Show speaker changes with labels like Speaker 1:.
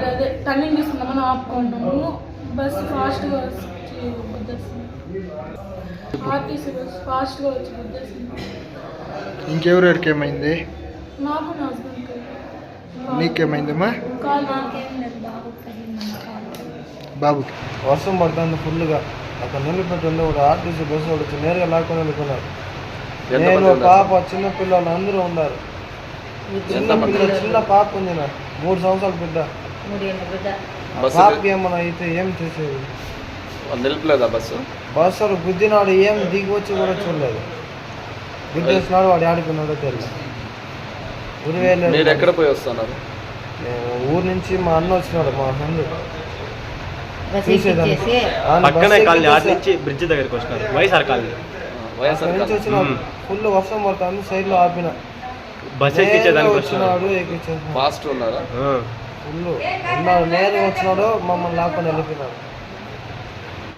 Speaker 1: అదే టర్నింగ్ తీసుకుందామని ఆపుకుంటాము. బస్సు ఫాస్ట్గా వచ్చి గుద్దేస్తుంది. ఆర్టీసీ బస్సు ఫాస్ట్గా వచ్చి గుద్దేస్తుంది.
Speaker 2: ఇంకెవరెవరికి ఏమైంది?
Speaker 1: నాకు నా హస్బెండ్కి.
Speaker 2: నీకేమైందమ్మా? బాబుకి
Speaker 3: వర్షం పడుతుంది ఫుల్గా. అక్కడ నిలబెట్టుండే ఒక ఆర్టీసీ బస్సు వచ్చి నేరుగా లాక్కొని వెళ్ళిపోయినారు. నేను పాప చిన్న పిల్లలు అందరూ ఉన్నారు. చిన్న పాప ఉంది నాకు 3 సంవత్సరాల బిడ్డ. పాపకి ఏమన్నా అయితే ఏం చేసేది?
Speaker 4: నిలిపలేదా బస్సు?
Speaker 3: బస్సు గుద్దినాడు, ఏం దిగి వచ్చి కూడా చూడలేదు. గుద్దేసినాడు, వాడు ఆడిపోయినాడో తెలియదు.
Speaker 4: మీరు ఎక్కడ పోయి వస్తున్నారు?
Speaker 3: ఊరు నుంచి మా అన్న వచ్చినాడు, మా ఫ్రెండ్
Speaker 5: పక్కనే కాలనీ ఆటి నుంచి బ్రిడ్జ్ దగ్గరికి వచ్చినారు. వైఎస్ఆర్ కాలనీ
Speaker 3: నుంచి వచ్చినాడు. ఫుల్ వర్షం పడుతుంది, సైడ్ లో ఆపిన
Speaker 5: బస్ ఎక్కించేదానికి
Speaker 3: వచ్చినాడు. ఎక్కించాడు
Speaker 4: ఫాస్ట్ ఉన్నారా?
Speaker 3: ఫుల్ ఉన్నాడు, నేరుగా వచ్చినాడు, మమ్మల్ని లాక్కొని వెళ్ళిపోయినాడు.